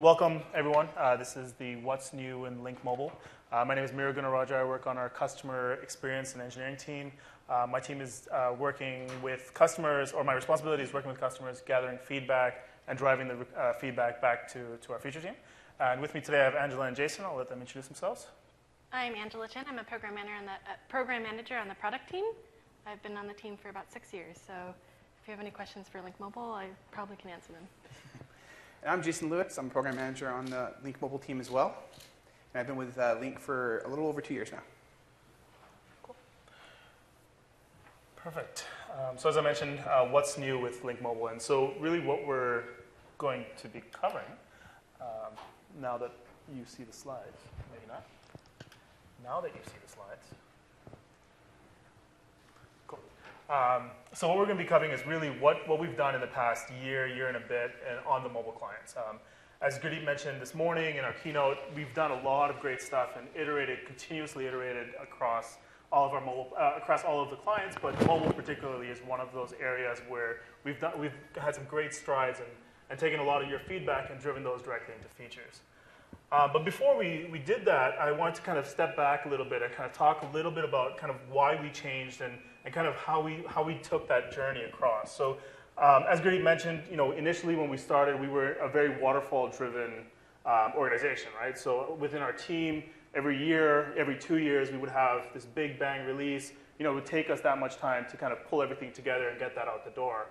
Welcome, everyone. This is the What's New in Lync Mobile. My name is Mira Gunaraja. I work on our customer experience and engineering team. My team is working with customers, or my responsibility is working with customers, gathering feedback and driving the feedback back to our feature team. And with me today, I have Angela and Jason. I'll let them introduce themselves. I'm Angela Chen. I'm a program manager on the product team. I've been on the team for about 6 years, so if you have any questions for Lync Mobile, I probably can answer them. And I'm Jason Lewis. I'm a program manager on the Lync Mobile team as well. And I've been with Lync for a little over 2 years now. Cool. Perfect. So as I mentioned, what's new with Lync Mobile? And so really what we're going to be covering, now that you see the slides, maybe not. Now that you see the slides. Cool. So what we're going to be covering is really what we've done in the past year and a bit on the mobile clients. As Gurdeep mentioned this morning in our keynote, we've done a lot of great stuff and continuously iterated across all of our mobile, across all of the clients, but mobile particularly is one of those areas where we've had some great strides and taken a lot of your feedback and driven those directly into features. But before we did that, I wanted to kind of step back a little bit and kind of talk a little bit about kind of why we changed and kind of how we took that journey across. So as Gurdeep mentioned, initially when we started, we were a very waterfall-driven organization, right? So within our team, every year, every 2 years, we would have this big bang release. It would take us that much time to kind of pull everything together and get that out the door.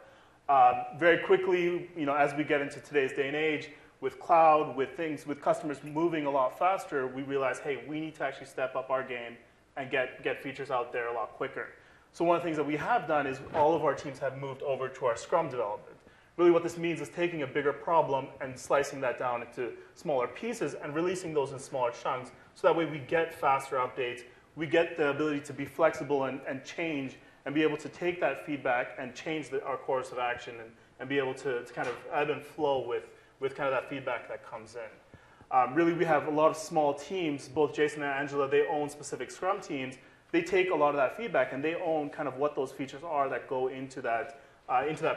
Very quickly, as we get into today's day and age, with cloud, with customers moving a lot faster, we realized, hey, we need to actually step up our game and get features out there a lot quicker. So one of the things that we have done is all of our teams have moved over to our Scrum development. Really what this means is taking a bigger problem and slicing that down into smaller pieces and releasing those in smaller chunks, so that way we get faster updates, we get the ability to be flexible and change and be able to take that feedback and change our course of action and be able to kind of ebb and flow with kind of that feedback that comes in. Really, we have a lot of small teams. Both Jason and Angela, they own specific Scrum teams. They take a lot of that feedback, and they own kind of what those features are that go into that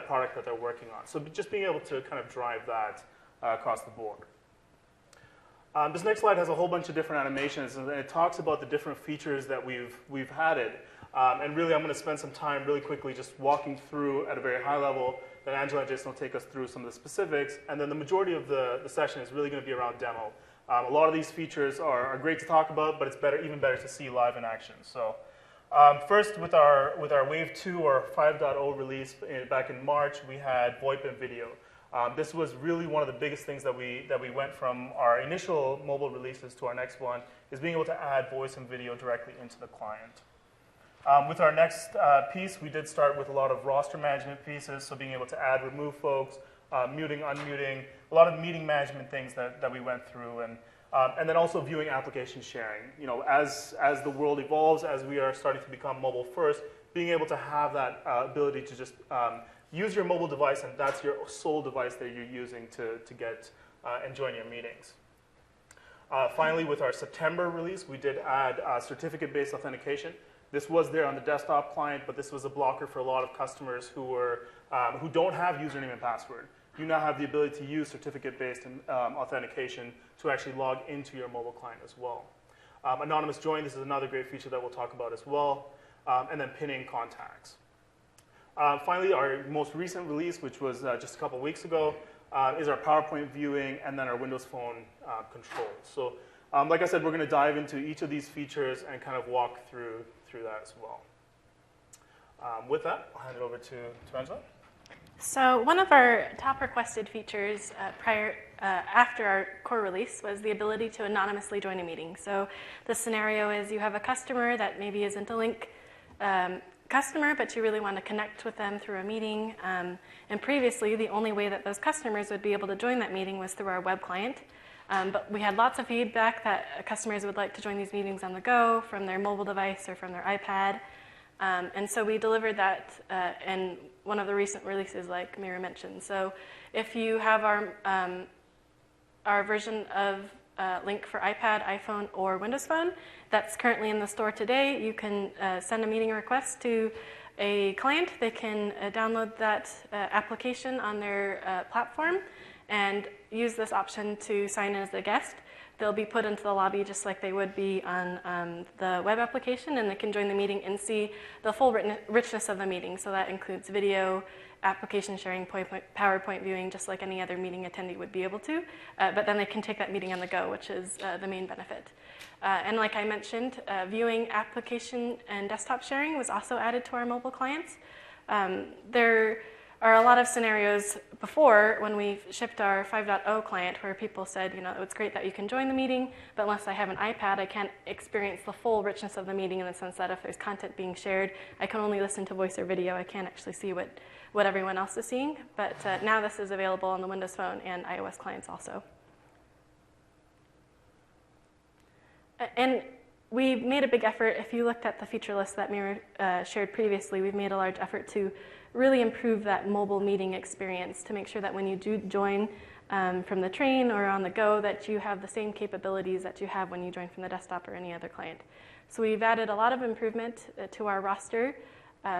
product that they're working on. So just being able to kind of drive that across the board. This next slide has a whole bunch of different animations, and it talks about the different features that we've added. And really, I'm going to spend some time really quickly just walking through at a very high level. Then Angela and Jason will take us through some of the specifics, and then the majority of the session is really going to be around demo. A lot of these features are great to talk about, but it's even better to see live in action. So first, with our Wave 2 or 5.0 release back in March, we had VoIP and video. This was really one of the biggest things that we went from our initial mobile releases to our next one, is being able to add voice and video directly into the client. With our next piece, we did start with a lot of roster management pieces, so being able to add, remove folks, muting, unmuting, a lot of meeting management things that we went through, and then also viewing application sharing. As the world evolves, as we are starting to become mobile first, being able to have that ability to just use your mobile device, and that's your sole device that you're using to get and join your meetings. Finally, with our September release, we did add certificate-based authentication. This was there on the desktop client, but this was a blocker for a lot of customers who don't have username and password. You now have the ability to use certificate-based authentication to actually log into your mobile client as well. Anonymous join, this is another great feature that we'll talk about as well. And then pinning contacts. Finally, our most recent release, which was just a couple weeks ago, is our PowerPoint viewing and then our Windows Phone control. So like I said, we're going to dive into each of these features and kind of walk through that as well. With that, I'll hand it over to Angela. So one of our top requested features after our core release was the ability to anonymously join a meeting. So the scenario is you have a customer that maybe isn't a Lync customer, but you really want to connect with them through a meeting. And previously, the only way that those customers would be able to join that meeting was through our web client. But we had lots of feedback that customers would like to join these meetings on the go from their mobile device or from their iPad. And so we delivered that in one of the recent releases, like Mira mentioned. So if you have our version of Lync for iPad, iPhone, or Windows Phone that's currently in the store today, you can send a meeting request to a client. They can download that application on their platform, and use this option to sign in as a guest. They'll be put into the lobby just like they would be on the web application, and they can join the meeting and see the full richness of the meeting. So that includes video, application sharing, PowerPoint viewing, just like any other meeting attendee would be able to. But then they can take that meeting on the go, which is the main benefit. And like I mentioned, viewing, application, and desktop sharing was also added to our mobile clients. There are a lot of scenarios before when we shipped our 5.0 client where people said, it's great that you can join the meeting, but unless I have an iPad, I can't experience the full richness of the meeting in the sense that if there's content being shared, I can only listen to voice or video. I can't actually see what everyone else is seeing. But now this is available on the Windows Phone and iOS clients also. And we made a big effort. If you looked at the feature list that Mira shared previously, we've made a large effort to really improve that mobile meeting experience to make sure that when you do join from the train or on the go, that you have the same capabilities that you have when you join from the desktop or any other client. So we've added a lot of improvement to our roster.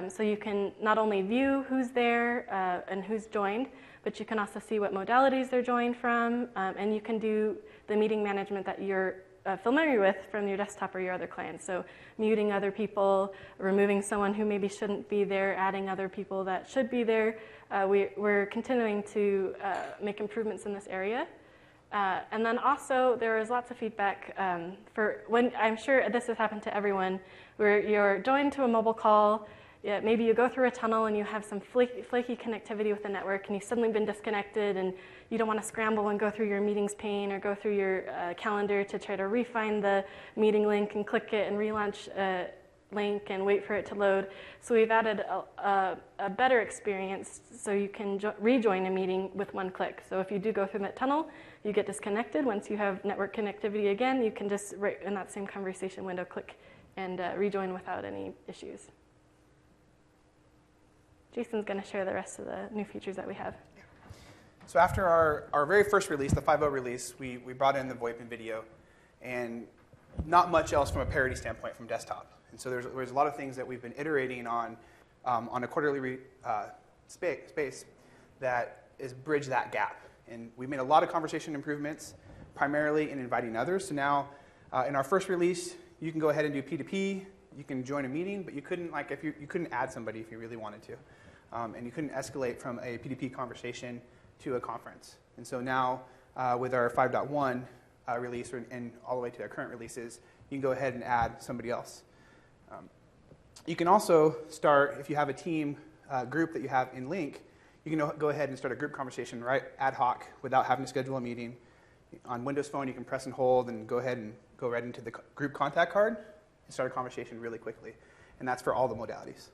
So you can not only view who's there and who's joined, but you can also see what modalities they're joined from, and you can do the meeting management that you're familiar with from your desktop or your other clients. So muting other people, removing someone who maybe shouldn't be there, adding other people that should be there. We're continuing to make improvements in this area. And then also there was lots of feedback for when, I'm sure this has happened to everyone, where you're joined to a mobile call. Yeah, maybe you go through a tunnel and you have some flaky connectivity with the network and you've suddenly been disconnected and you don't want to scramble and go through your meetings pane or go through your calendar to try to refine the meeting link and click it and relaunch Lync and wait for it to load. So we've added a better experience so you can rejoin a meeting with one click. So if you do go through that tunnel, you get disconnected. Once you have network connectivity again, you can just, right in that same conversation window, click and rejoin without any issues. Jason's going to share the rest of the new features that we have. So after our very first release, the 5.0 release, we brought in the VoIP and video, and not much else from a parity standpoint from desktop. And so there's a lot of things that we've been iterating on a quarterly space that is bridge that gap. And we made a lot of conversation improvements, primarily in inviting others. So now, in our first release, you can go ahead and do P2P. You can join a meeting, but you couldn't you couldn't add somebody if you really wanted to, and you couldn't escalate from a P2P conversation to a conference. And so now, with our 5.1 release and all the way to our current releases, you can go ahead and add somebody else. You can also start, if you have a team group that you have in Lync, you can go ahead and start a group conversation right ad hoc without having to schedule a meeting. On Windows Phone, you can press and hold and go ahead and go right into the group contact card and start a conversation really quickly. And that's for all the modalities.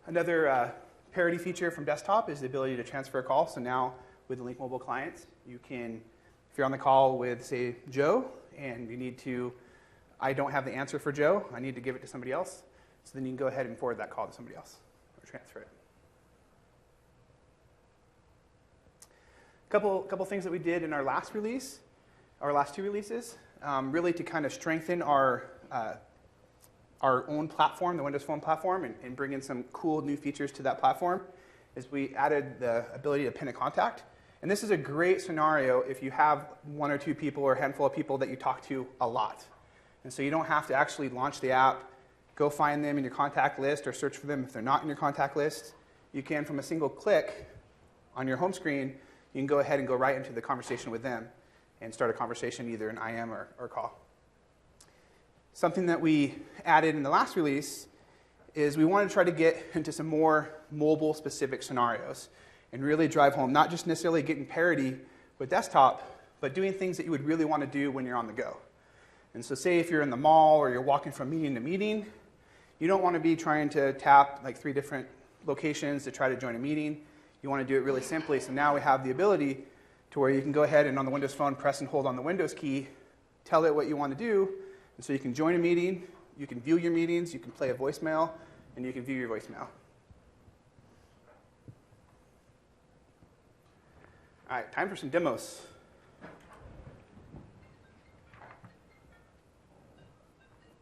Another parity feature from desktop is the ability to transfer a call. So now with the Lync mobile clients, you can, if you're on the call with, say, Joe, and you need to, I don't have the answer for Joe, I need to give it to somebody else, so then you can go ahead and forward that call to somebody else or transfer it. A couple things that we did in our last release, our last two releases, really to kind of strengthen our own platform, the Windows Phone platform, and bring in some cool new features to that platform, is we added the ability to pin a contact. And this is a great scenario if you have one or two people or a handful of people that you talk to a lot. And so you don't have to actually launch the app, go find them in your contact list or search for them if they're not in your contact list. You can, from a single click on your home screen, you can go ahead and go right into the conversation with them and start a conversation, either an IM or call. Something that we added in the last release is we wanted to try to get into some more mobile-specific scenarios and really drive home not just necessarily getting parity with desktop, but doing things that you would really want to do when you're on the go. And so say if you're in the mall or you're walking from meeting to meeting, you don't want to be trying to tap like 3 different locations to try to join a meeting. You want to do it really simply. So now we have the ability to where you can go ahead and on the Windows Phone press and hold on the Windows key, tell it what you want to do, and so you can join a meeting, you can view your meetings, you can play a voicemail, and you can view your voicemail. All right, time for some demos.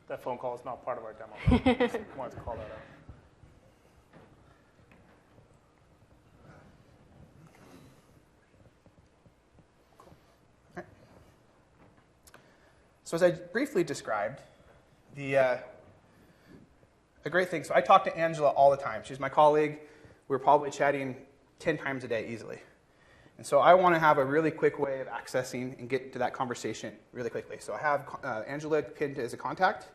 That phone call is not part of our demo. Just wanted to call that out. So as I briefly described, a great thing, so I talk to Angela all the time. She's my colleague. We're probably chatting 10 times a day easily. And so I want to have a really quick way of accessing and get to that conversation really quickly. So I have Angela pinned as a contact.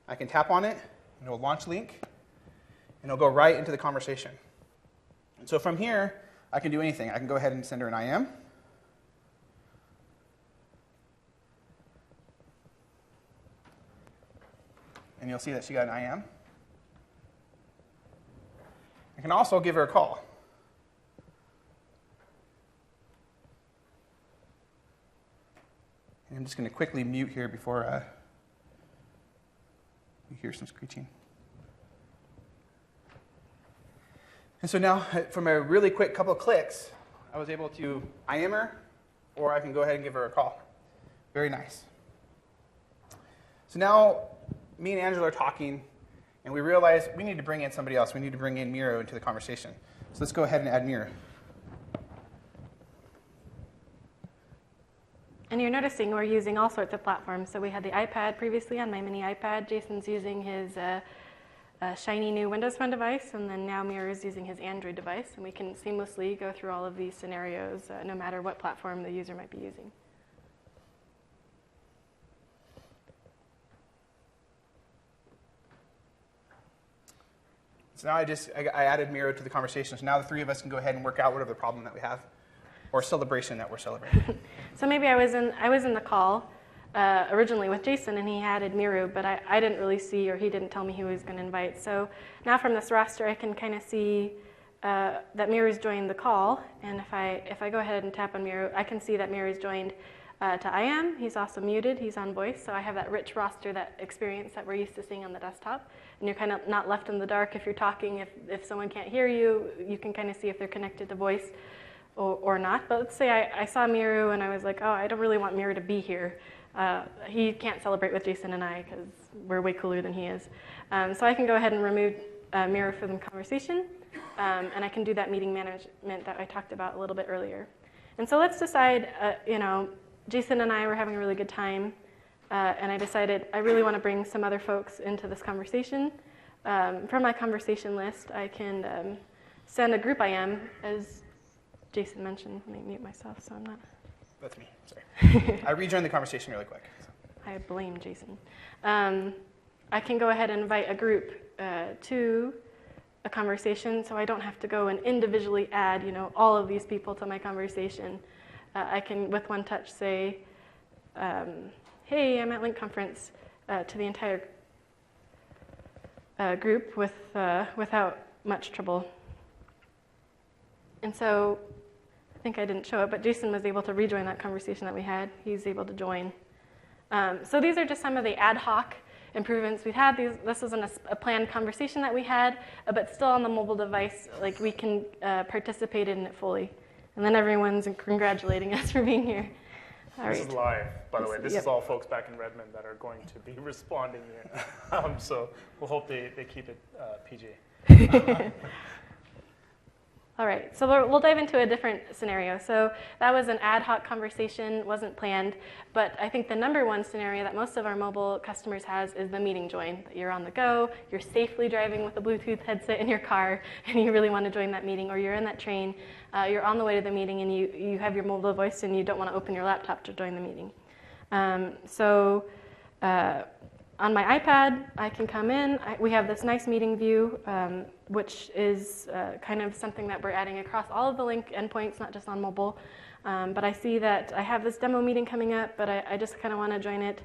I can tap on it, and it'll launch Lync, and it'll go right into the conversation. And so from here, I can do anything. I can go ahead and send her an IM. And you'll see that she got an IM. I can also give her a call. And I'm just going to quickly mute here before you hear some screeching. And so now, from a really quick couple of clicks, I was able to IM her, or I can go ahead and give her a call. Very nice. So now, me and Angela are talking, and we realize we need to bring in somebody else. We need to bring in Miro into the conversation. So let's go ahead and add Miro. And you're noticing we're using all sorts of platforms. So we had the iPad previously on my mini iPad. Jason's using his shiny new Windows Phone device, and then now Miro is using his Android device. And we can seamlessly go through all of these scenarios, no matter what platform the user might be using. So now I added Miro to the conversation. So now the three of us can go ahead and work out whatever the problem that we have, or celebration that we're celebrating. So maybe I was in the call originally with Jason, and he added Miro, but I didn't really see, or he didn't tell me who he was going to invite. So now from this roster, I can kind of see that Miro's joined the call, and if I go ahead and tap on Miro, I can see that Miro's joined to IM. He's also muted. He's on voice, so I have that rich roster, that experience that we're used to seeing on the desktop. And you're kind of not left in the dark if you're talking. If someone can't hear you, you can kind of see if they're connected to voice or not. But let's say I saw Miro and I was like, oh, I don't really want Miro to be here. He can't celebrate with Jason and I because we're way cooler than he is. So I can go ahead and remove Miro from the conversation, and I can do that meeting management that I talked about a little bit earlier. And so let's decide, Jason and I were having a really good time, and I decided I really want to bring some other folks into this conversation. From my conversation list, I can send a group IM, as Jason mentioned. Let me mute myself so I'm not. That's me, sorry. I rejoined the conversation really quick. So. I blame Jason. I can go ahead and invite a group to a conversation, so I don't have to go and individually add, all of these people to my conversation. I can, with one touch, say, hey, I'm at Lync conference, to the entire group without much trouble. And so I think I didn't show it, but Jason was able to rejoin that conversation that we had. He's able to join. So these are just some of the ad hoc improvements we've had. This wasn't a planned conversation that we had, but still on the mobile device, like we can participate in it fully. And then everyone's congratulating us for being here. All this right. is live, by the way. This Yep. is all folks back in Redmond that are going to be responding here. So we'll hope they keep it PG. All right, so we'll dive into a different scenario. So that was an ad hoc conversation, wasn't planned, but I think the number one scenario that most of our mobile customers has is the meeting join. That you're on the go, you're safely driving with a Bluetooth headset in your car, and you really want to join that meeting, or you're in that train, you're on the way to the meeting, and you have your mobile device, and you don't want to open your laptop to join the meeting. On my iPad, I can come in. We have this nice meeting view, which is kind of something that we're adding across all of the Lync endpoints, not just on mobile. But I see that I have this demo meeting coming up, but I just kind of want to join it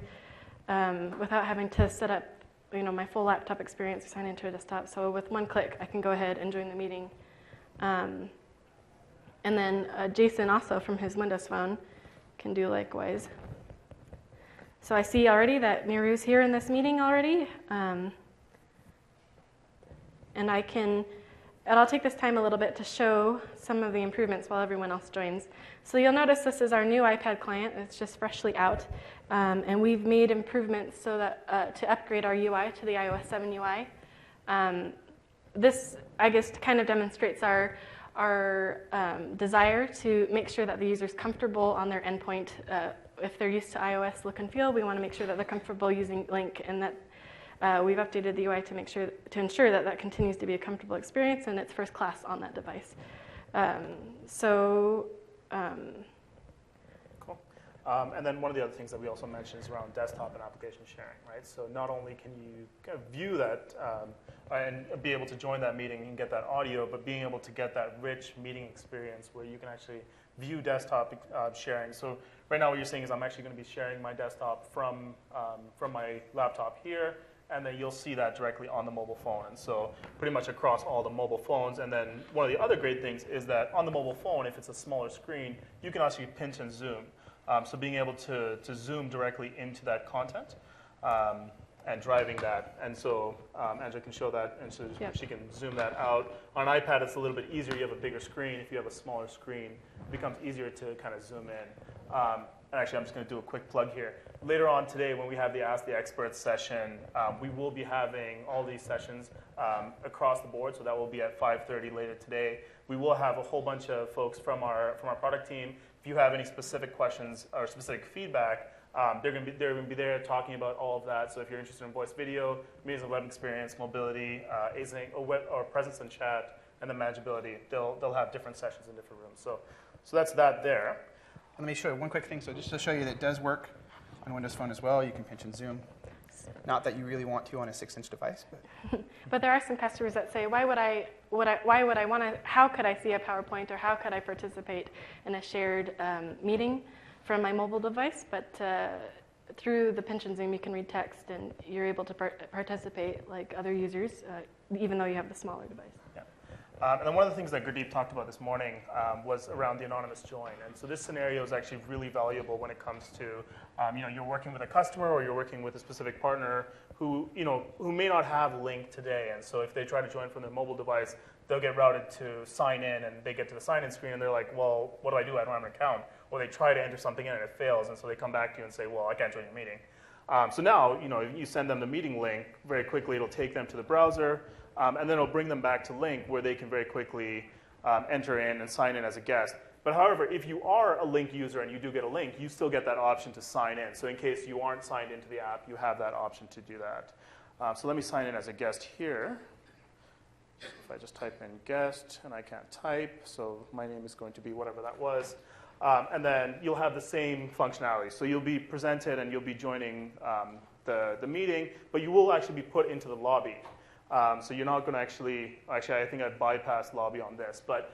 without having to set up my full laptop experience or sign into a desktop. So with one click, I can go ahead and join the meeting. And then Jason also from his Windows Phone can do likewise. So I see already that Miru's here in this meeting already. And I'll take this time a little bit to show some of the improvements while everyone else joins. So you'll notice this is our new iPad client. It's just freshly out. And we've made improvements so that to upgrade our UI to the iOS 7 UI. This, I guess, kind of demonstrates our our desire to make sure that the user's comfortable on their endpoint. If they're used to iOS look and feel, we want to make sure that they're comfortable using Lync, and that we've updated the UI to ensure that that continues to be a comfortable experience and it's first class on that device. Cool. And then one of the other things that we also mentioned is around desktop and application sharing, right? So not only can you kind of view that and be able to join that meeting and get that audio, but being able to get that rich meeting experience where you can actually view desktop sharing. So right now what you're seeing is I'm actually going to be sharing my desktop from my laptop here, and then you'll see that directly on the mobile phone. And so pretty much across all the mobile phones. And then one of the other great things is that on the mobile phone, if it's a smaller screen, you can actually pinch and zoom. So being able to zoom directly into that content and driving that. And so Angela can show that, and so she can zoom that out. On an iPad, it's a little bit easier. You have a bigger screen. If you have a smaller screen, it becomes easier to kind of zoom in. And actually, I'm just going to do a quick plug here. Later on today, when we have the Ask the Experts session, we will be having all these sessions across the board, so that will be at 5:30 later today. We will have a whole bunch of folks from our product team. If you have any specific questions or specific feedback, they're going to be there talking about all of that. So if you're interested in voice video, amazing web experience, mobility, async, or presence and chat, and then manageability, they'll have different sessions in different rooms. So that's that there. Let me show you one quick thing. So just to show you that it does work on Windows Phone as well, you can pinch and zoom. Not that you really want to on a 6-inch device, but but there are some customers that say, why would I want to? How could I see a PowerPoint, or how could I participate in a shared meeting from my mobile device? But through the pinch and zoom, you can read text, and you're able to participate like other users, even though you have the smaller device. And then one of the things that Gurdeep talked about this morning was around the anonymous join. And so this scenario is actually really valuable when it comes to, you're working with a customer or you're working with a specific partner who may not have Lync today. And so if they try to join from their mobile device, they'll get routed to sign in, and they get to the sign-in screen, and they're like, well, what do I do? I don't have an account. Or they try to enter something in, and it fails, and so they come back to you and say, well, I can't join your meeting. So now, you send them the meeting link, very quickly it'll take them to the browser, and then it'll bring them back to Lync, where they can very quickly enter in and sign in as a guest. But however, if you are a Lync user and you do get a link, you still get that option to sign in. So in case you aren't signed into the app, you have that option to do that. So let me sign in as a guest here. If I just type in guest, and I can't type, so my name is going to be whatever that was. And then you'll have the same functionality. So you'll be presented and you'll be joining the meeting, but you will actually be put into the lobby. So you're not going to actually, I think I'd bypass lobby on this, but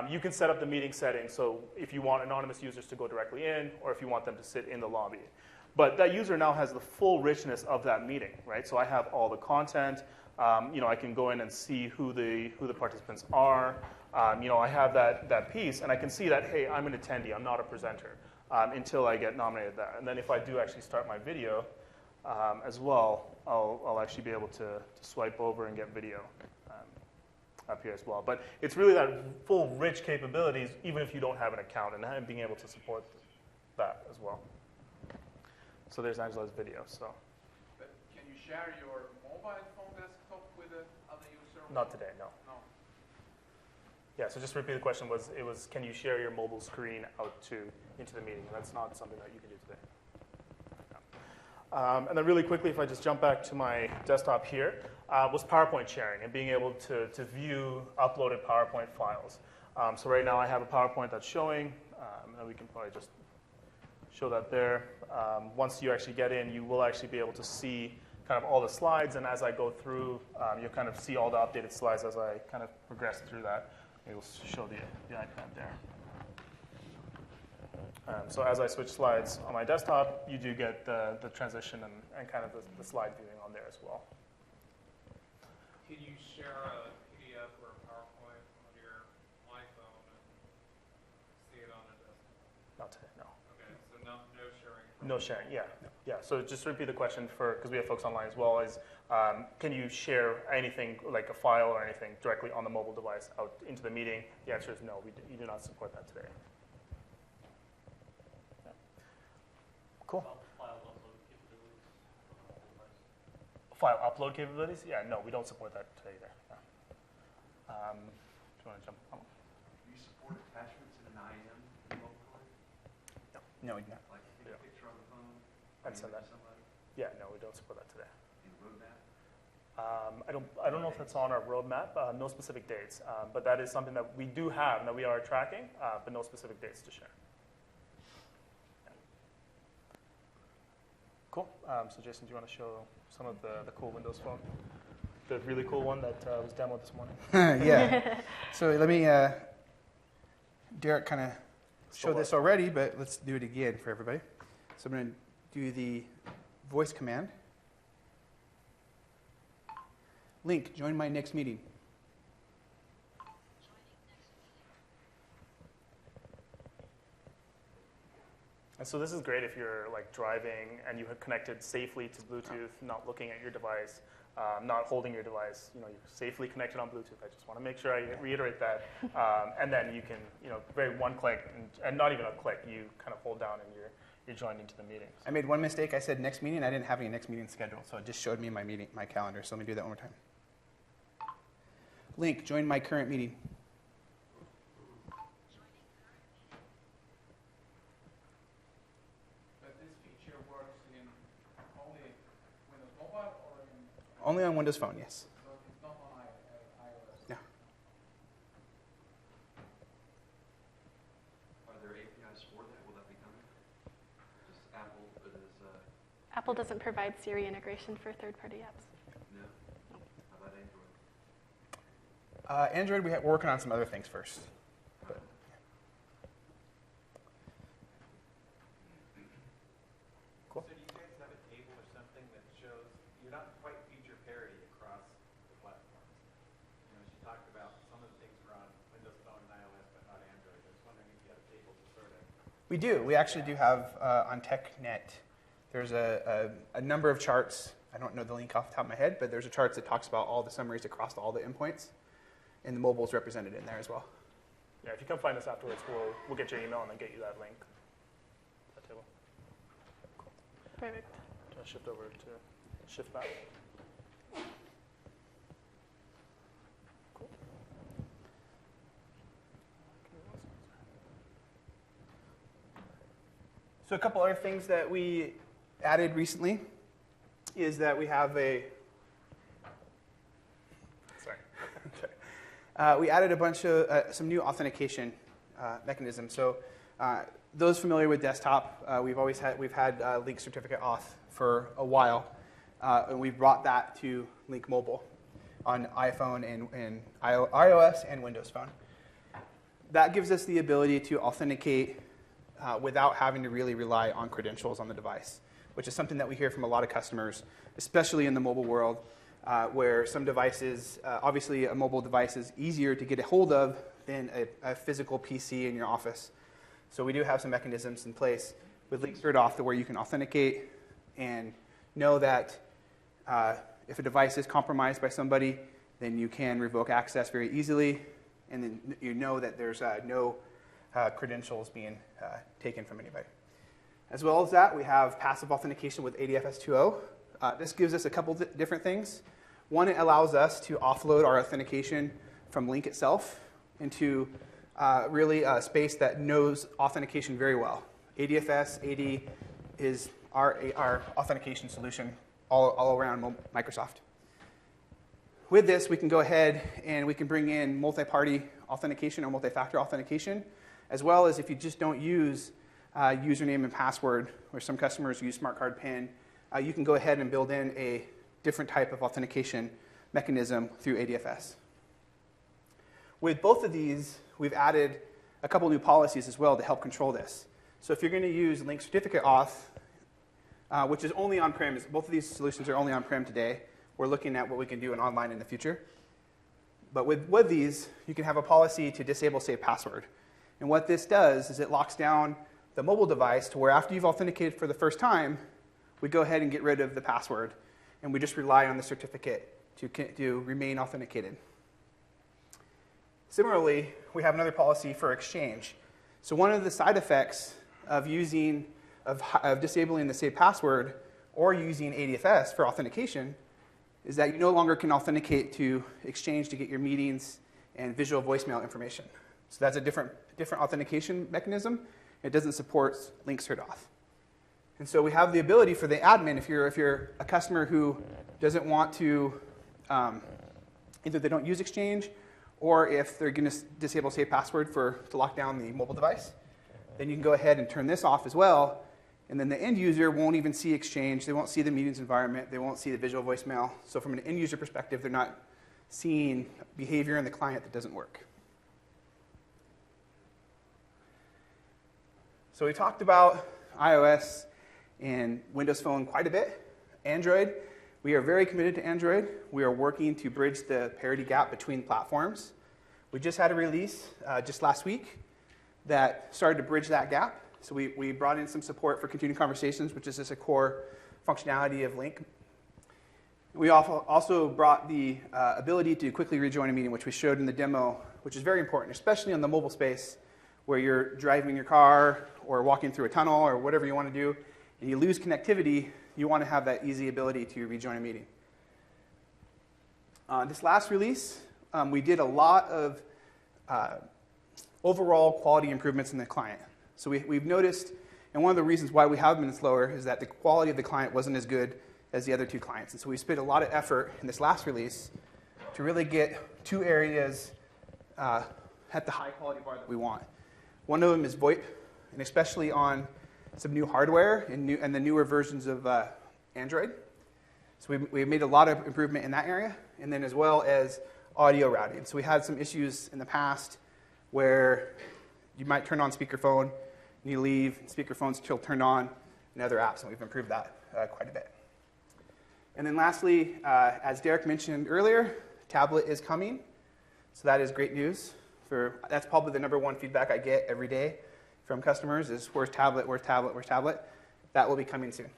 you can set up the meeting settings. So if you want anonymous users to go directly in, or if you want them to sit in the lobby. But that user now has the full richness of that meeting, right? So I have all the content. I can go in and see who the participants are. I have that piece, and I can see that, hey, I'm an attendee, I'm not a presenter, until I get nominated there. And then if I do actually start my video as well, I'll actually be able to swipe over and get video up here as well. But it's really that full rich capabilities, even if you don't have an account, and being able to support that as well. So there's Angela's video. So. But can you share your mobile phone desktop with the other user? Not today, no. Yeah, so just to repeat the question, it was can you share your mobile screen out into the meeting? And that's not something that you can do today. No. And then really quickly, if I just jump back to my desktop here, was PowerPoint sharing and being able to view uploaded PowerPoint files. So right now I have a PowerPoint that's showing, and we can probably just show that there. Once you actually get in, you will actually be able to see kind of all the slides, and as I go through, you'll kind of see all the updated slides as I kind of progress through that. We'll show the iPad there. So as I switch slides on my desktop, you do get the transition and kind of the slide viewing on there as well. Can you share a PDF or a PowerPoint on your iPhone and see it on a desktop? Not today, no. Okay, so no sharing. No sharing, yeah. Yeah, so just to repeat the question because we have folks online as well, is can you share anything like a file or anything directly on the mobile device out into the meeting? The answer is no, you do not support that today. Yeah. Cool. File upload capabilities? Yeah, no, we don't support that today either. No. Do you want to jump on? attachments in an IM mobile card? No, we do not. Like take a picture on the phone? And send that. to somebody? Yeah, no, we don't support that today. In roadmap? I don't know if that's on our roadmap. No specific dates, but that is something that we do have and that we are tracking, but no specific dates to share. Yeah. Cool. So Jason, do you want to show some of the cool Windows Phone? The really cool one that was demoed this morning. Yeah. So let me, Derek kind of showed this already, but let's do it again for everybody. So I'm going to do the voice command. Lync, join my next meeting. And so this is great if you're like driving and you have connected safely to Bluetooth, not looking at your device, not holding your device. You know, you're safely connected on Bluetooth. I just want to make sure I reiterate that. And then you can, you know, very one click and not even a click. You kind of hold down and you're joined into the meeting. I made one mistake. I said next meeting. I didn't have any next meeting scheduled, so it just showed me my calendar. So let me do that one more time. Lync, join my current meeting. But this feature works in only Windows Mobile or in, Only on Windows Phone, yes. so it's not on iOS? No. Are there APIs for that? Will that be coming? Does Apple, or does, Apple doesn't provide Siri integration for third-party apps. no? How about Android? Android, we're working on some other things first. Cool. So do you guys have a table or something that shows you're not quite feature parity across the platforms? You know, she talked about some of the things are on Windows Phone and iOS, but not Android. I was wondering if you have a table to sort of. We do. We actually do have on TechNet. There's a number of charts. I don't know the link off the top of my head, but there's a chart that talks about all the summaries across all the endpoints, and the mobile is represented in there as well. Yeah, if you come find us afterwards, we'll get your email and then get you that link. That table. Perfect. Just shift over to shift back. Cool. So a couple other things that we added recently is that we have Sorry. we added a bunch of some new authentication mechanisms. So those familiar with desktop, we've had Lync certificate auth for a while, and we've brought that to Lync Mobile on iPhone and iOS and Windows Phone. That gives us the ability to authenticate without having to really rely on credentials on the device, which is something that we hear from a lot of customers, especially in the mobile world, where some devices, obviously a mobile device is easier to get a hold of than a physical PC in your office. So we do have some mechanisms in place with Lync Cert Auth where you can authenticate and know that if a device is compromised by somebody, then you can revoke access very easily, and then you know that there's no credentials being taken from anybody. As well as that, we have passive authentication with ADFS 2.0. This gives us a couple different things. One, it allows us to offload our authentication from Lync itself into really a space that knows authentication very well. ADFS, AD is our authentication solution all around Microsoft. With this, we can go ahead and we can bring in multi-party authentication or multi-factor authentication, as well as if you just don't use username and password, where some customers use smart card PIN, you can go ahead and build in a different type of authentication mechanism through ADFS. With both of these, we've added a couple new policies as well to help control this. So if you're going to use Lync certificate auth, which is only on-prem, both of these solutions are only on-prem today. We're looking at what we can do in online in the future. But with these, you can have a policy to disable save password. And what this does is it locks down the mobile device to where after you've authenticated for the first time, we go ahead and get rid of the password, and we just rely on the certificate to remain authenticated. Similarly, we have another policy for exchange. So one of the side effects of disabling the save password or using ADFS for authentication is that you no longer can authenticate to Exchange to get your meetings and visual voicemail information. So that's a different different authentication mechanism. It doesn't support Lync cert auth. And so we have the ability for the admin, if you're a customer who doesn't want to, either they don't use Exchange, or if they're going to disable safe password to lock down the mobile device, then you can go ahead and turn this off as well. And then the end user won't even see Exchange. They won't see the meetings environment. They won't see the visual voicemail. So from an end user perspective, they're not seeing behavior in the client that doesn't work. So we talked about iOS and Windows Phone quite a bit. Android, we are very committed to Android. We are working to bridge the parity gap between platforms. We just had a release just last week that started to bridge that gap. So we brought in some support for continuing conversations, which is just a core functionality of Lync. We also brought the ability to quickly rejoin a meeting, which we showed in the demo, which is very important, especially on the mobile space where you're driving your car or walking through a tunnel or whatever you want to do, and you lose connectivity. You want to have that easy ability to rejoin a meeting. This last release, we did a lot of overall quality improvements in the client. So we've noticed, and one of the reasons why we have been slower is that the quality of the client wasn't as good as the other two clients. And so we spent a lot of effort in this last release to really get two areas at the high quality bar that we want. One of them is VoIP, and especially on some new hardware and the newer versions of Android. So we made a lot of improvement in that area, and then as well as audio routing. So we had some issues in the past where you might turn on speakerphone, and you leave, speakerphone's still turned on in other apps, and we've improved that quite a bit. And then lastly, as Derek mentioned earlier, tablet is coming. So that is great news. That's probably the number one feedback I get every day from customers is, where's tablet, where's tablet, where's tablet? That will be coming soon.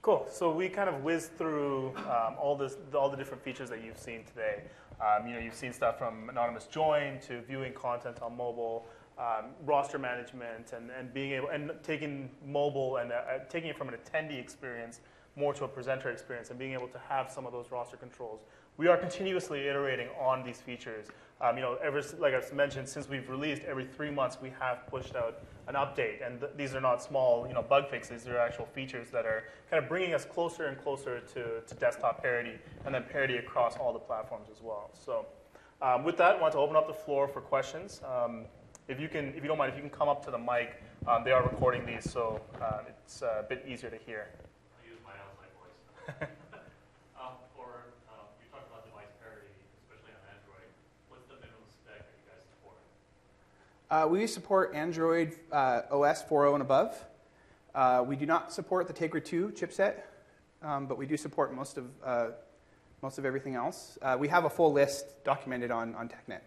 Cool. So we kind of whizzed through all the different features that you've seen today. You've seen stuff from anonymous join to viewing content on mobile, roster management, and being able and taking mobile and taking it from an attendee experience more to a presenter experience, and being able to have some of those roster controls. We are continuously iterating on these features. Like I've mentioned, since we've released, every 3 months we have pushed out an update, and these are not small, bug fixes. They're actual features that are kind of bringing us closer and closer to desktop parity, and then parity across all the platforms as well. So, with that, I want to open up the floor for questions. If you don't mind, if you can come up to the mic, they are recording these, so it's a bit easier to hear. I'll use my outside voice. You talked about device parity, especially on Android. What's the minimum spec that you guys support? We support Android OS 4.0 and above. We do not support the Tegra 2 chipset, but we do support most of everything else. We have a full list documented on TechNet.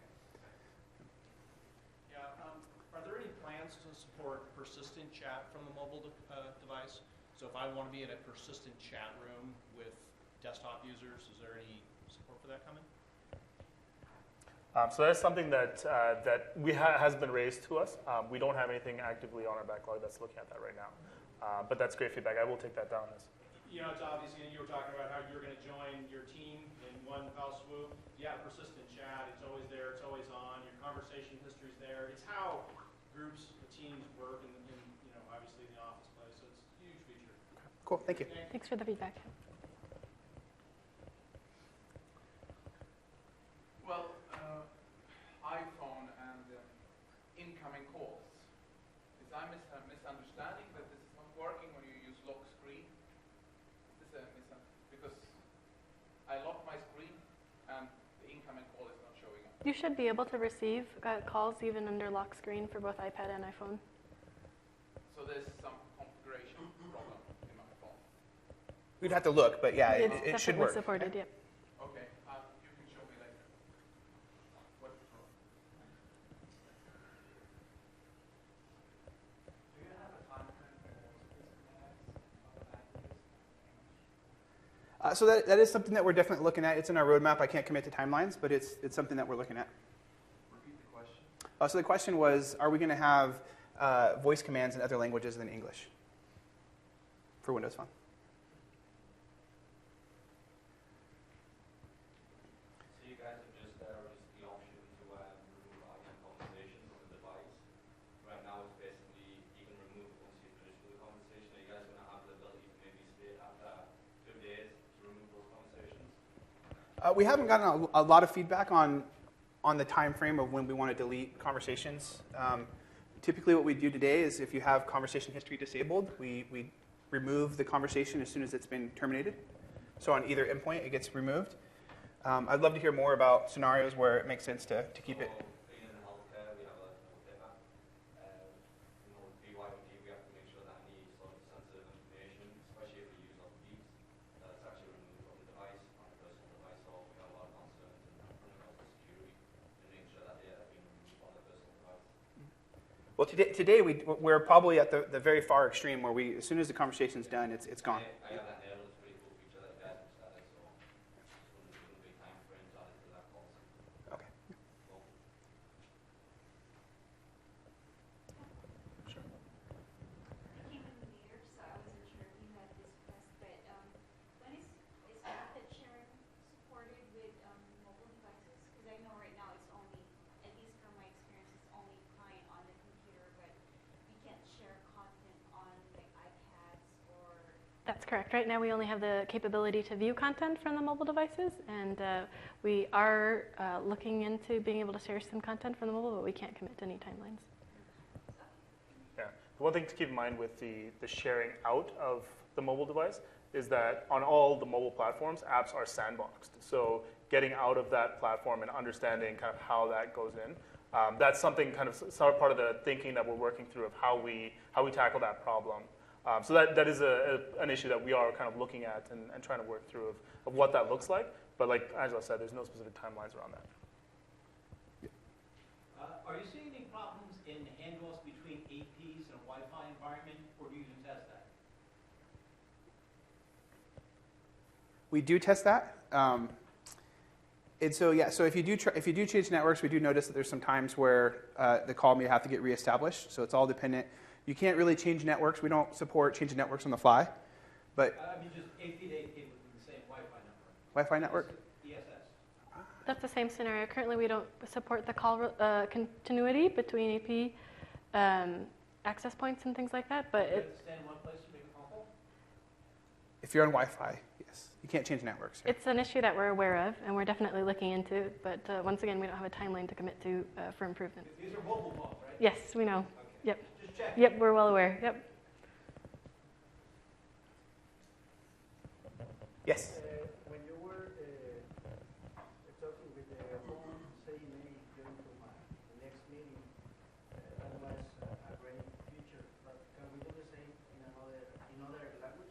Yeah, are there any plans to support persistent chat from the mobile device? So if I want to be in a persistent chat room with desktop users, is there any support for that coming? So that's something that has been raised to us. We don't have anything actively on our backlog that's looking at that right now. But that's great feedback. I will take that down. It's obvious, you were talking about how you're going to join your team in one foul swoop. Yeah, persistent chat, it's always there, it's always on. Your conversation history's there. It's how groups, teams work in obviously the office place. So it's a huge feature. Cool, thank you. Thanks for the feedback. Well, iPhone and incoming calls. Is I misunderstanding that this is not working when you use lock screen? Is this because I lock my screen and the incoming call is not showing up. You should be able to receive calls even under lock screen for both iPad and iPhone. So there's some configuration problem in my phone. We'd have to look, but yeah, It's it should definitely work. supported, yep. Okay, you can show me later. What's wrong? Do you have a time frame for this So that is something that we're definitely looking at. It's in our roadmap. I can't commit to timelines, but it's something that we're looking at. Repeat the question. So the question was, are we going to have voice commands in other languages than English for Windows Phone? We haven't gotten a lot of feedback on the time frame of when we want to delete conversations. Typically what we do today is if you have conversation history disabled, we remove the conversation as soon as it's been terminated. So on either endpoint, it gets removed. I'd love to hear more about scenarios where it makes sense to keep it. In healthcare, we have a HIPAA. BYOD, we have to make sure that any sort of sensitive information, especially if we use other keys, that's actually removed from the device, on the personal device. So we have a lot of concerns in that when it comes to security and making sure that data is being removed from the personal device. Well, today we're probably at the very far extreme where as soon as the conversation's done, it's gone. I have that nailed. It's a pretty cool feature that you guys have started. So just wondering if there time frames added to that policy. Okay. Cool. I came in later, so I wasn't sure if you had discussed, but when is packet sharing supported with mobile devices? Because I know right now it's only, at least from my experience, it's only client on the computer, but we can't share content on like iPads or. That's correct. Right now we only have the capability to view content from the mobile devices, and we are looking into being able to share some content from the mobile, but we can't commit to any timelines. Yeah. The one thing to keep in mind with the sharing out of the mobile device is that on all the mobile platforms, apps are sandboxed. So getting out of that platform and understanding kind of how that goes in, that's something kind of sort of part of the thinking that we're working through of how we tackle that problem. So that is an issue that we are kind of looking at and trying to work through of what that looks like. But like Angela said, there's no specific timelines around that. Are you seeing any problems in handoffs between APs and Wi-Fi environment, or do you even test that? We do test that. And so yeah, so if you do change networks, we do notice that there's some times where the call may have to get reestablished. So it's all dependent. You can't really change networks. We don't support changing networks on the fly. But I mean, just AP to AP within the same Wi-Fi network. Wi-Fi network? ESS. That's the same scenario. Currently, we don't support the call continuity between AP access points and things like that. But You have to stand in one place to make a phone call? if you're on Wi-Fi, yes, you can't change networks. it's an issue that we're aware of, and we're definitely looking into. But once again, we don't have a timeline to commit to for improvement. These are mobile phones, right? Yes, we know. Okay. Yep. Just check. Yep, we're well aware. Yep. Yes. When you were talking with the home CNA during the next meeting, that was a great feature. But can we do the same in other languages?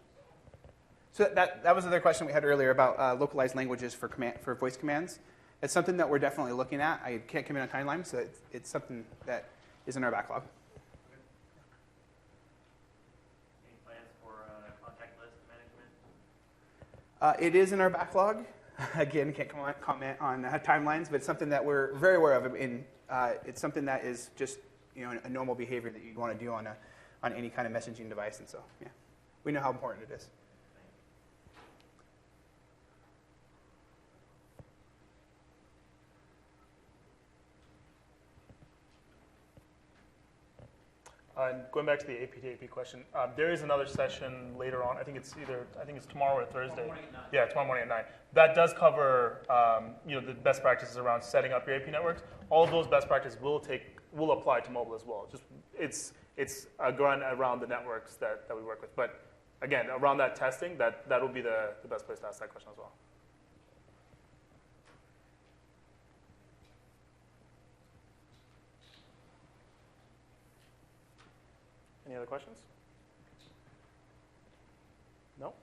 So that was another question we had earlier about localized languages for voice commands. It's something that we're definitely looking at. I can't commit on timeline, so it's something that is in our backlog. Any plans for contact list management? It is in our backlog. Again, can't comment on timelines, but it's something that we're very aware of. It's something that is just a normal behavior that you'd want to do on any kind of messaging device, and so yeah, we know how important it is. And going back to the AP to AP question, there is another session later on. I think it's tomorrow or Thursday. Tomorrow morning at 9. Yeah, tomorrow morning at 9. That does cover the best practices around setting up your AP networks. All of those best practices will apply to mobile as well. Just it's around the networks that we work with. But again, around that testing, that will be the best place to ask that question as well. Any other questions? No?